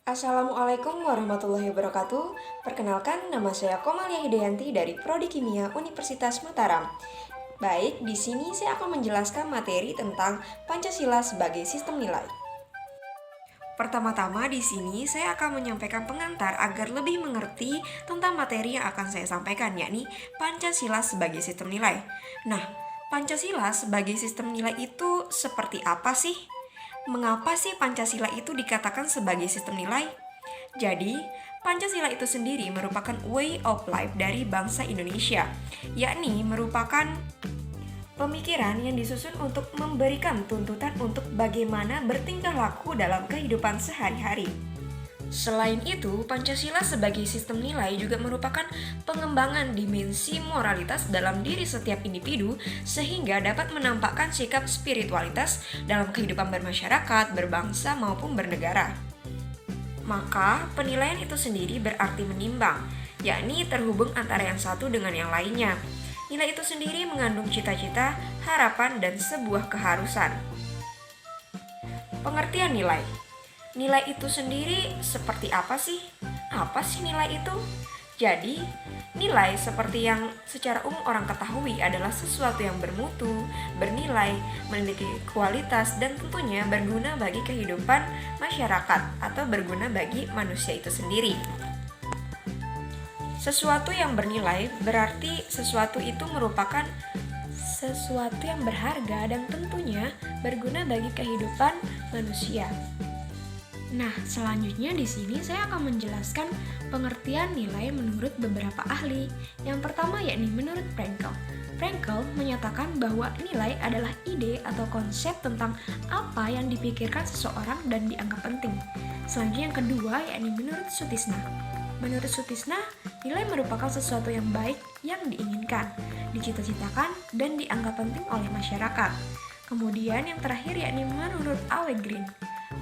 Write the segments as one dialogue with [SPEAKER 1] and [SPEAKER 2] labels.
[SPEAKER 1] Assalamualaikum warahmatullahi wabarakatuh. Perkenalkan, nama saya Komalia Hidayanti dari Prodi Kimia Universitas Mataram. Baik, di sini saya akan menjelaskan materi tentang Pancasila sebagai sistem nilai. Pertama-tama di sini saya akan menyampaikan pengantar agar lebih mengerti tentang materi yang akan saya sampaikan, yakni Pancasila sebagai sistem nilai. Nah, Pancasila sebagai sistem nilai itu seperti apa sih? Mengapa sih Pancasila itu dikatakan sebagai sistem nilai? Jadi, Pancasila itu sendiri merupakan way of life dari bangsa Indonesia, yakni merupakan pemikiran yang disusun untuk memberikan tuntutan untuk bagaimana bertingkah laku dalam kehidupan sehari-hari. Selain itu, Pancasila sebagai sistem nilai juga merupakan pengembangan dimensi moralitas dalam diri setiap individu sehingga dapat menampakkan sikap spiritualitas dalam kehidupan bermasyarakat, berbangsa maupun bernegara. Maka, penilaian itu sendiri berarti menimbang, yakni terhubung antara yang satu dengan yang lainnya. Nilai itu sendiri mengandung cita-cita, harapan, dan sebuah keharusan. Pengertian nilai. Nilai itu sendiri seperti apa sih? Apa sih nilai itu? Jadi, nilai seperti yang secara umum orang ketahui adalah sesuatu yang bermutu, bernilai, memiliki kualitas, dan tentunya berguna bagi kehidupan masyarakat atau berguna bagi manusia itu sendiri. Sesuatu yang bernilai berarti sesuatu itu merupakan sesuatu yang berharga dan tentunya berguna bagi kehidupan manusia. Nah, selanjutnya di sini saya akan menjelaskan pengertian nilai menurut beberapa ahli. Yang pertama yakni menurut Frankl. Frankl menyatakan bahwa nilai adalah ide atau konsep tentang apa yang dipikirkan seseorang dan dianggap penting. Selanjutnya yang kedua yakni menurut Sutisna. Menurut Sutisna, nilai merupakan sesuatu yang baik yang diinginkan, dicita-citakan, dan dianggap penting oleh masyarakat. Kemudian yang terakhir yakni menurut Awe Green.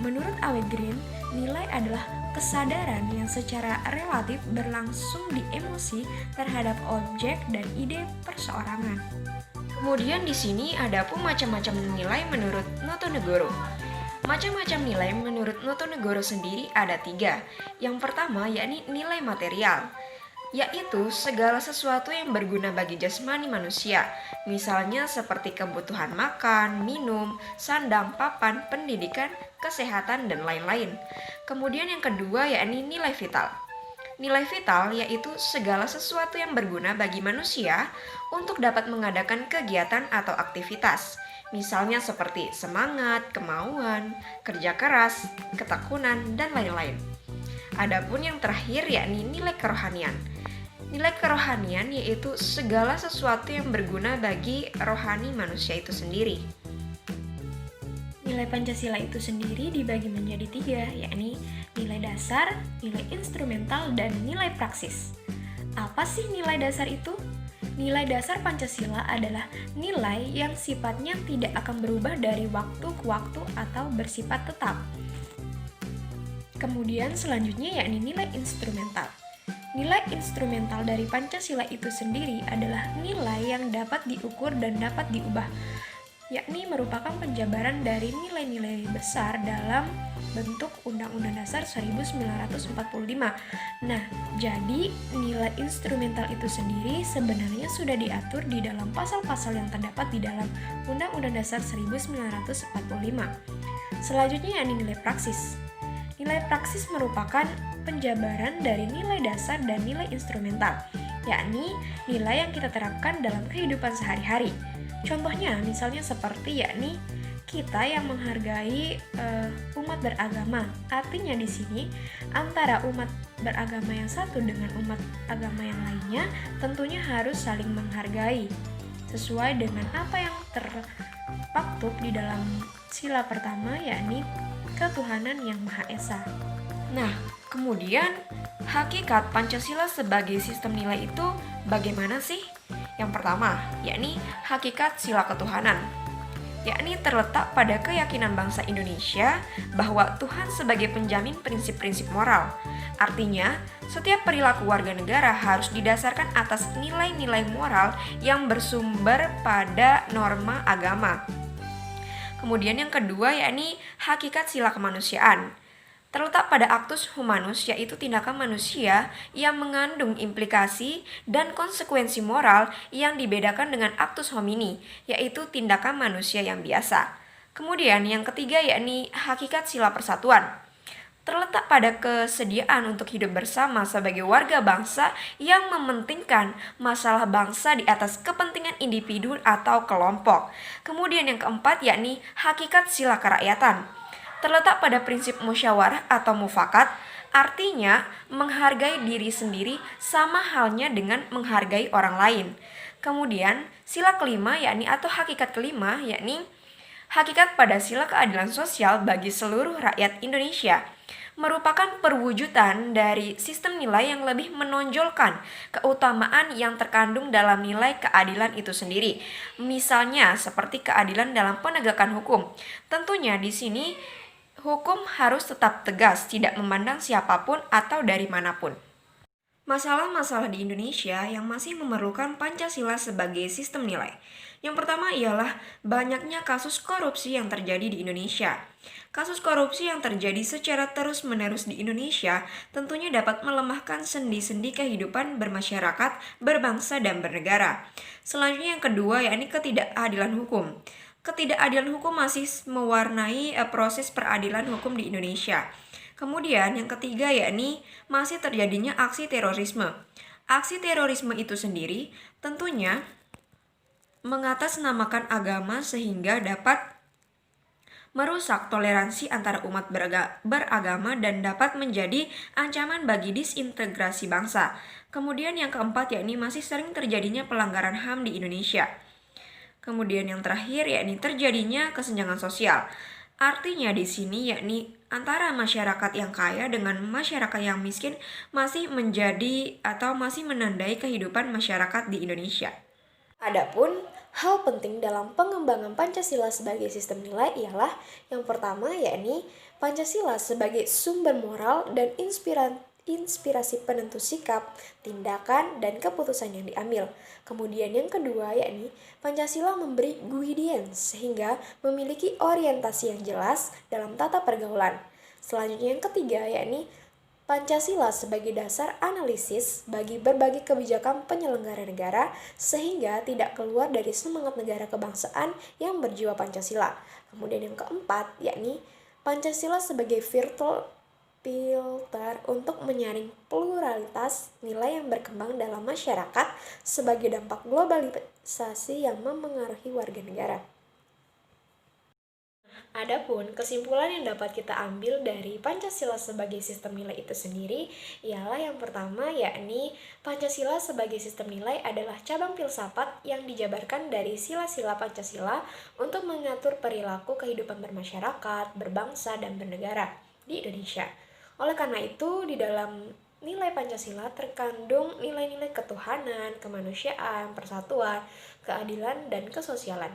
[SPEAKER 1] Menurut Awe Green, nilai adalah kesadaran yang secara relatif berlangsung di emosi terhadap objek dan ide perseorangan. Kemudian di sini ada pun macam-macam nilai menurut Notonegoro. Macam-macam nilai menurut Notonegoro sendiri ada 3. Yang pertama yakni nilai material, yaitu segala sesuatu yang berguna bagi jasmani manusia, misalnya seperti kebutuhan makan, minum, sandang, papan, pendidikan, kesehatan, dan lain-lain. Kemudian yang kedua yakni nilai vital. Nilai vital yaitu segala sesuatu yang berguna bagi manusia untuk dapat mengadakan kegiatan atau aktivitas, misalnya seperti semangat, kemauan, kerja keras, ketekunan, dan lain-lain. Adapun yang terakhir yakni nilai kerohanian. Nilai kerohanian yaitu segala sesuatu yang berguna bagi rohani manusia itu sendiri. Nilai Pancasila itu sendiri dibagi menjadi 3, yakni nilai dasar, nilai instrumental, dan nilai praksis. Apa sih nilai dasar itu? Nilai dasar Pancasila adalah nilai yang sifatnya tidak akan berubah dari waktu ke waktu atau bersifat tetap. Kemudian selanjutnya yakni nilai instrumental. Nilai instrumental dari Pancasila itu sendiri adalah nilai yang dapat diukur dan dapat diubah, yakni merupakan penjabaran dari nilai-nilai besar dalam bentuk Undang-Undang Dasar 1945. Nah, jadi nilai instrumental itu sendiri sebenarnya sudah diatur di dalam pasal-pasal yang terdapat di dalam Undang-Undang Dasar 1945. Selanjutnya yakni nilai praksis. Nilai praksis merupakan penjabaran dari nilai dasar dan nilai instrumental, yakni nilai yang kita terapkan dalam kehidupan sehari-hari. Contohnya misalnya seperti yakni kita yang menghargai umat beragama. Artinya di sini antara umat beragama yang satu dengan umat agama yang lainnya tentunya harus saling menghargai sesuai dengan apa yang terpaktub di dalam sila pertama yakni ketuhanan yang Maha Esa. Nah, kemudian hakikat Pancasila sebagai sistem nilai itu bagaimana sih? Yang pertama, yakni hakikat sila ketuhanan, yakni terletak pada keyakinan bangsa Indonesia bahwa Tuhan sebagai penjamin prinsip-prinsip moral. Artinya, setiap perilaku warga negara harus didasarkan atas nilai-nilai moral yang bersumber pada norma agama. Kemudian yang kedua yakni hakikat sila kemanusiaan. terletak pada actus humanus, yaitu tindakan manusia yang mengandung implikasi dan konsekuensi moral yang dibedakan dengan actus homini, yaitu tindakan manusia yang biasa. Kemudian yang ketiga yakni hakikat sila persatuan, terletak pada kesediaan untuk hidup bersama sebagai warga bangsa yang mementingkan masalah bangsa di atas kepentingan individu atau kelompok. Kemudian yang keempat yakni hakikat sila kerakyatan, terletak pada prinsip musyawarah atau mufakat, artinya menghargai diri sendiri sama halnya dengan menghargai orang lain. Kemudian sila kelima yakni atau hakikat kelima yakni hakikat pada sila keadilan sosial bagi seluruh rakyat Indonesia, merupakan perwujudan dari sistem nilai yang lebih menonjolkan keutamaan yang terkandung dalam nilai keadilan itu sendiri. Misalnya seperti keadilan dalam penegakan hukum. Tentunya di sini hukum harus tetap tegas, tidak memandang siapapun atau dari manapun. Masalah-masalah di Indonesia yang masih memerlukan Pancasila sebagai sistem nilai. Yang pertama ialah banyaknya kasus korupsi yang terjadi di Indonesia. Kasus korupsi yang terjadi secara terus-menerus di Indonesia tentunya dapat melemahkan sendi-sendi kehidupan bermasyarakat, berbangsa, dan bernegara. Selanjutnya yang kedua yakni ketidakadilan hukum. Ketidakadilan hukum masih mewarnai proses peradilan hukum di Indonesia. Kemudian yang ketiga yakni masih terjadinya aksi terorisme. Aksi terorisme itu sendiri tentunya mengatasnamakan agama sehingga dapat merusak toleransi antara umat beragama dan dapat menjadi ancaman bagi disintegrasi bangsa. Kemudian yang keempat yakni masih sering terjadinya pelanggaran HAM di Indonesia. Kemudian yang terakhir yakni terjadinya kesenjangan sosial. Artinya di sini yakni antara masyarakat yang kaya dengan masyarakat yang miskin masih menjadi atau masih menandai kehidupan masyarakat di Indonesia. Adapun hal penting dalam pengembangan Pancasila sebagai sistem nilai ialah yang pertama yakni Pancasila sebagai sumber moral dan inspirasi penentu sikap, tindakan, dan keputusan yang diambil. Kemudian yang kedua yakni Pancasila memberi guidance sehingga memiliki orientasi yang jelas dalam tata pergaulan. Selanjutnya yang ketiga yakni Pancasila sebagai dasar analisis bagi berbagai kebijakan penyelenggara negara sehingga tidak keluar dari semangat negara kebangsaan yang berjiwa Pancasila. Kemudian yang keempat yakni Pancasila sebagai filter untuk menyaring pluralitas nilai yang berkembang dalam masyarakat sebagai dampak globalisasi yang memengaruhi warga negara. Adapun kesimpulan yang dapat kita ambil dari Pancasila sebagai sistem nilai itu sendiri ialah yang pertama yakni Pancasila sebagai sistem nilai adalah cabang filsafat yang dijabarkan dari sila-sila Pancasila untuk mengatur perilaku kehidupan bermasyarakat, berbangsa, dan bernegara di Indonesia. Oleh karena itu, di dalam nilai Pancasila terkandung nilai-nilai ketuhanan, kemanusiaan, persatuan, keadilan, dan kesosialan.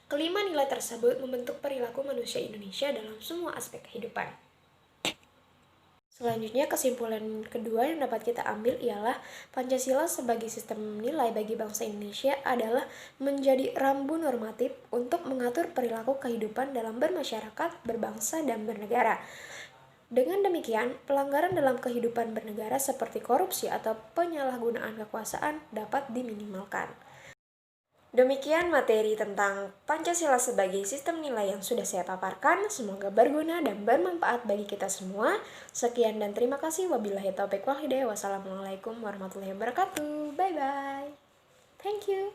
[SPEAKER 1] Kelima nilai tersebut membentuk perilaku manusia Indonesia dalam semua aspek kehidupan. Selanjutnya, kesimpulan kedua yang dapat kita ambil ialah Pancasila sebagai sistem nilai bagi bangsa Indonesia adalah menjadi rambu normatif untuk mengatur perilaku kehidupan dalam bermasyarakat, berbangsa, dan bernegara. Dengan demikian, pelanggaran dalam kehidupan bernegara seperti korupsi atau penyalahgunaan kekuasaan dapat diminimalkan. Demikian materi tentang Pancasila sebagai sistem nilai yang sudah saya paparkan. Semoga berguna dan bermanfaat bagi kita semua. Sekian dan terima kasih. Wabillahi taufiq wal hidayah. Wassalamualaikum warahmatullahi wabarakatuh. Bye bye. Thank you.